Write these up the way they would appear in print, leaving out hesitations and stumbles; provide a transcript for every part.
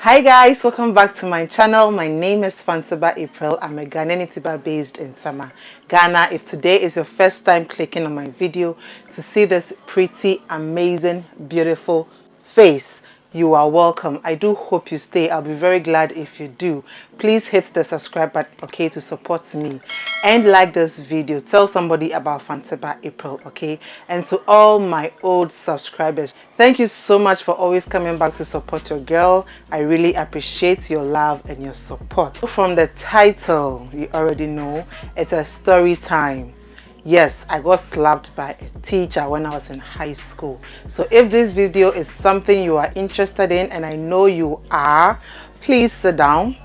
Hi guys, welcome back to my channel. My name is Fantiba April. I'm a Ghanaian YouTuber based in Tema, Ghana. If today is your first time clicking on my video to see this pretty, amazing, beautiful face, you are welcome. I do hope you stay. I'll be very glad if you do. Please hit the subscribe button, okay, to support me, and like this video. Tell somebody about Fantiba April, okay? And to all my old subscribers, thank you so much for always coming back to support your girl. I really appreciate your love and your support. From the title, you already know it's a story time. Yes, I got slapped by a teacher when I was in high school. So if this video is something you are interested in, and I know you are, please sit down,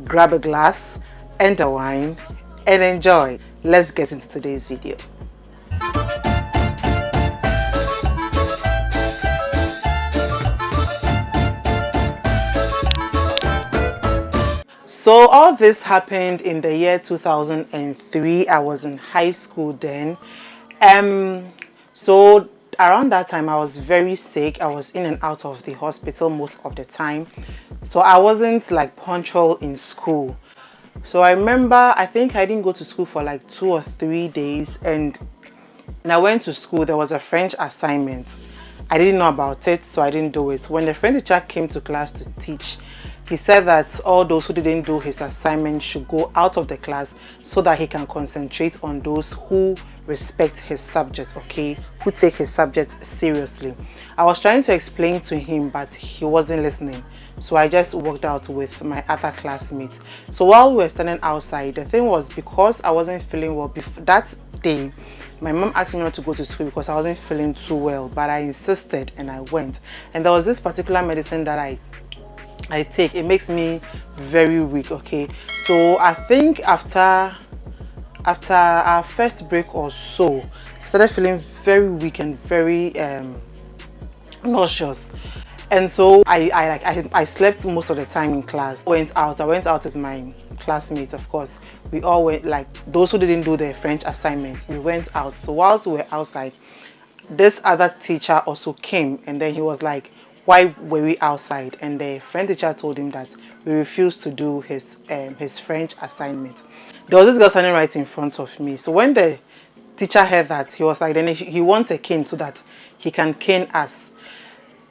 grab a glass and a wine and enjoy. Let's get into today's video. So all this happened in the year 2003. I was in high school then. So around that time I was very sick. I was in and out of the hospital most of the time. So I wasn't like punctual in school. So I remember, I think I didn't go to school for like 2 or 3 days, and when I went to school there was a French assignment. I didn't know about it, so I didn't do it. When the French teacher came to class to teach, he said that all those who didn't do his assignment should go out of the class so that he can concentrate on those who respect his subject, okay, who take his subject seriously. I was trying to explain to him, but he wasn't listening. So I just walked out with my other classmates. So while we were standing outside, the thing was, because I wasn't feeling well that day, my mom asked me not to go to school because I wasn't feeling too well, but I insisted and I went. And there was this particular medicine that I take. It makes me very weak, okay? So I think after our first break or so, I started feeling very weak and very nauseous. And so I slept most of the time in class. I went out with my classmates, of course. We all went, like those who didn't do their French assignments, we went out. So whilst we were outside, this other teacher also came, and then he was like, why were we outside? And the French teacher told him that we refused to do his French assignment. There was this girl standing right in front of me. So when the teacher heard that, he was like, then he wants a cane so that he can cane us.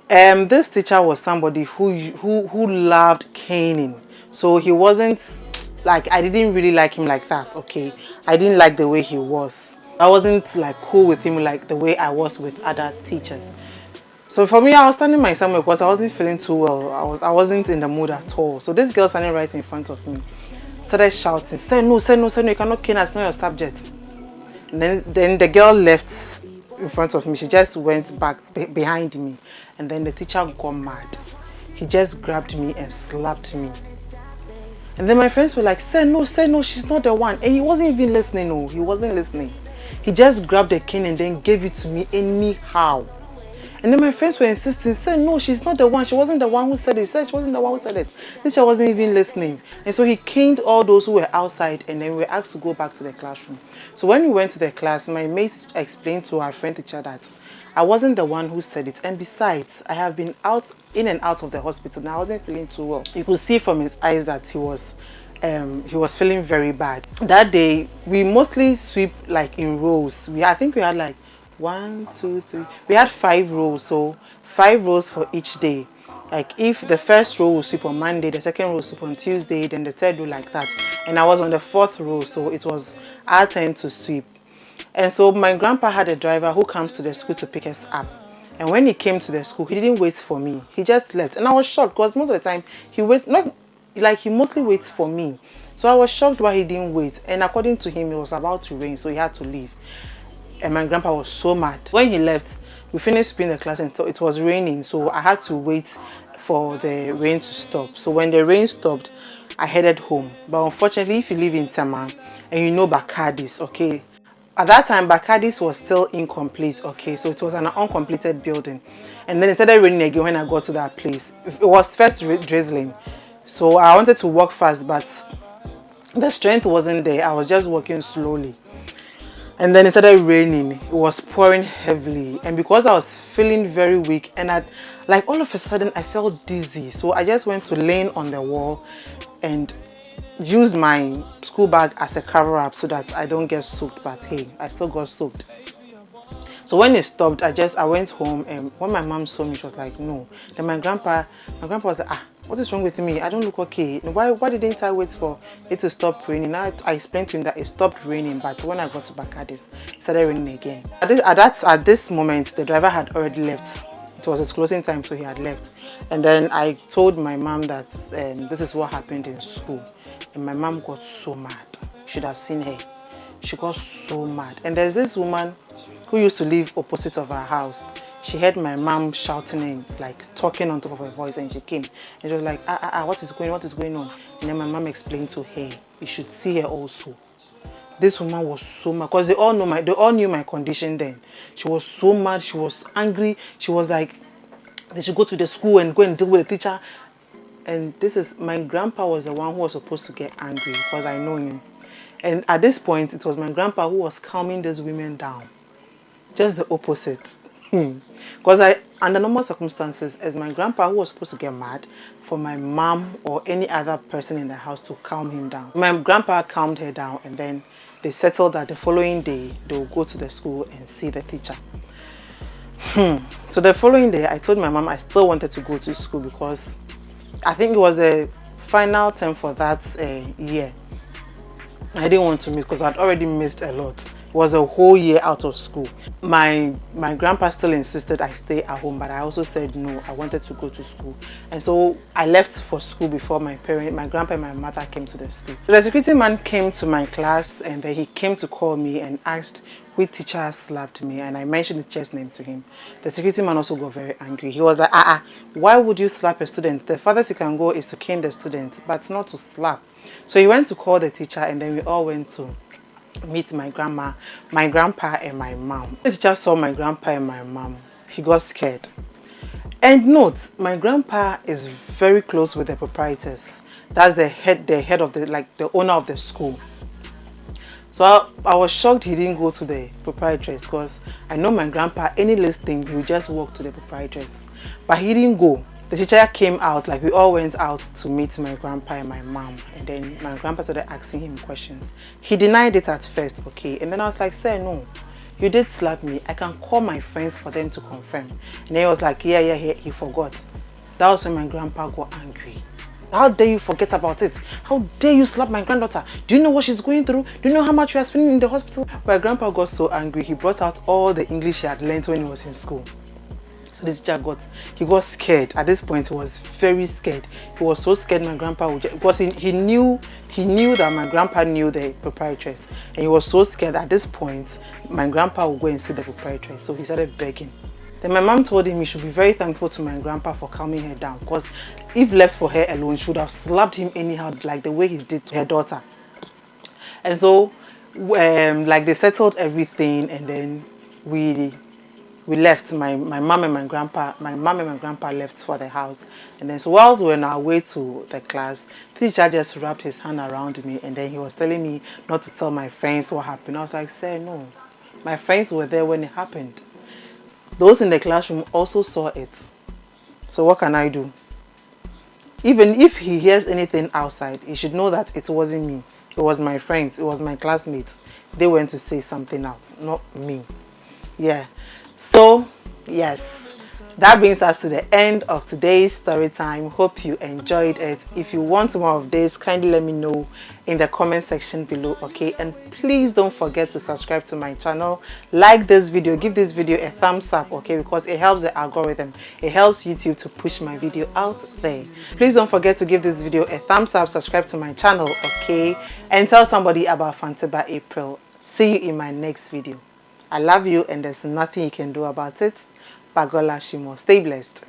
This teacher was somebody who loved caning. So he wasn't like, I didn't really like him like that, okay? I didn't like the way he was. I wasn't like cool with him like the way I was with other teachers. So for me, I was standing my somewhere because I wasn't feeling too well. I wasn't in the mood at all. So this girl standing right in front of me started shouting, say no, you cannot cane us, it's not your subject. And then the girl left in front of me. She just went back behind me, and then the teacher got mad. He just grabbed me and slapped me. And then my friends were like, say no, she's not the one. And he wasn't even listening. No, he wasn't listening. He just grabbed the cane and then gave it to me anyhow. And then my friends were insisting, say no, she's not the one. She wasn't the one who said it. Said she wasn't the one who said it. This teacher wasn't even listening. And so he caned all those who were outside, and then we were asked to go back to the classroom. So when we went to the class, my mate explained to our French teacher that I wasn't the one who said it. And besides, I have been in and out of the hospital and I wasn't feeling too well. You could see from his eyes that he was feeling very bad. That day, we mostly sweep like in rows. I think we had like 1, 2, 3. We had 5 rows, so 5 rows for each day. Like if the first row will sweep on Monday, the second row will sweep on Tuesday, then the third row like that. And I was on the 4th row, so it was our turn to sweep. And so my grandpa had a driver who comes to the school to pick us up. And when he came to the school, he didn't wait for me. He just left. And I was shocked because most of the time he mostly waits for me. So I was shocked why he didn't wait. And according to him, it was about to rain, so he had to leave. And my grandpa was so mad. When he left, we finished sweeping the class and it was raining, so I had to wait for the rain to stop. So when the rain stopped, I headed home. But unfortunately, if you live in Tema and you know Bakadis, okay, at that time Bakadis was still incomplete, okay, so it was an uncompleted building. And then it started raining again when I got to that place. It was first drizzling, so I wanted to walk fast, but the strength wasn't there. I was just walking slowly. And then it started raining. It was pouring heavily, and because I was feeling very weak, and I, like, all of a sudden I felt dizzy, so I just went to lean on the wall and use my school bag as a cover up so that I don't get soaked. But hey, I still got soaked. So when it stopped, I went home, and when my mom saw me, she was like, no. Then my grandpa was like, ah, what is wrong with me? I don't look okay. Why didn't I wait for it to stop raining? Now I explained to him that it stopped raining, but when I got to Bakadis, it started raining again. At this moment, the driver had already left. It was his closing time, so he had left. And then I told my mom that this is what happened in school, and my mom got so mad. You should have seen her. She got so mad. And there's this woman who used to live opposite of our house. She heard my mom shouting and like talking on top of her voice, and she came and she was like, what is going on? And then my mom explained to her, you should see her also. This woman was so mad because they all knew my condition then. She was so mad, she was angry, she was like, they should go to the school and go and deal with the teacher. And my grandpa was the one who was supposed to get angry because I know him. And at this point, it was my grandpa who was calming these women down. Just the opposite. Because under normal circumstances, as my grandpa who was supposed to get mad, for my mom or any other person in the house to calm him down. My grandpa calmed her down, and then they settled that the following day they will go to the school and see the teacher. So the following day, I told my mom I still wanted to go to school because I think it was a final term for that year. I didn't want to miss because I'd already missed a lot. It was a whole year out of school. My grandpa still insisted I stay at home, but I also said no, I wanted to go to school. And so I left for school before my grandpa and my mother came to the school. So the security man came to my class, and then he came to call me and asked which teacher slapped me, and I mentioned the teacher's name to him. The security man also got very angry. He was like, why would you slap a student? The farthest you can go is to cane the student, but not to slap. So he went to call the teacher, and then we all went to meet my grandma, my grandpa, and my mom. The teacher saw my grandpa and my mom. He got scared. And note, my grandpa is very close with the proprietors. That's the head of the owner of the school. So I was shocked he didn't go to the proprietress, because I know my grandpa, any listing, he would just walk to the proprietress. But he didn't go. The teacher came out, like we all went out to meet my grandpa and my mom, and then my grandpa started asking him questions. He denied it at first, okay, and then I was like, sir, no, you did slap me. I can call my friends for them to confirm. And then he was like, yeah, he forgot. That was when my grandpa got angry. How dare you forget about it? How dare you slap my granddaughter? Do you know what she's going through? Do you know how much we are spending in the hospital? My grandpa got so angry, he brought out all the English he had learned when he was in school. So this teacher got scared. At this point, he was very scared. He was so scared my grandpa would just, because he knew that my grandpa knew the proprietress, and he was so scared. At this point, my grandpa would go and see the proprietress. So he started begging. Then my mom told him he should be very thankful to my grandpa for calming her down, because if left for her alone, she would have slapped him anyhow, like the way he did to her daughter. And so like they settled everything, and then we left. My mom and my grandpa left for the house. And then so whilst we were on our way to the class, the teacher just wrapped his hand around me, and then he was telling me not to tell my friends what happened. I was like, sir, no, my friends were there when it happened. Those in the classroom also saw it. So what can I do? Even if he hears anything outside, he should know that it wasn't me. It was my friends, it was my classmates. They went to say something out, not me. Yeah. So, yes, that brings us to the end of today's story time. Hope you enjoyed it. If you want more of this, kindly let me know in the comment section below, okay? And please don't forget to subscribe to my channel. Like this video, give this video a thumbs up, okay? Because it helps the algorithm. It helps YouTube to push my video out there. Please don't forget to give this video a thumbs up, subscribe to my channel, okay? And tell somebody about Fanteba April. See you in my next video. I love you, and there's nothing you can do about it. Pagola Shimo. Stay blessed.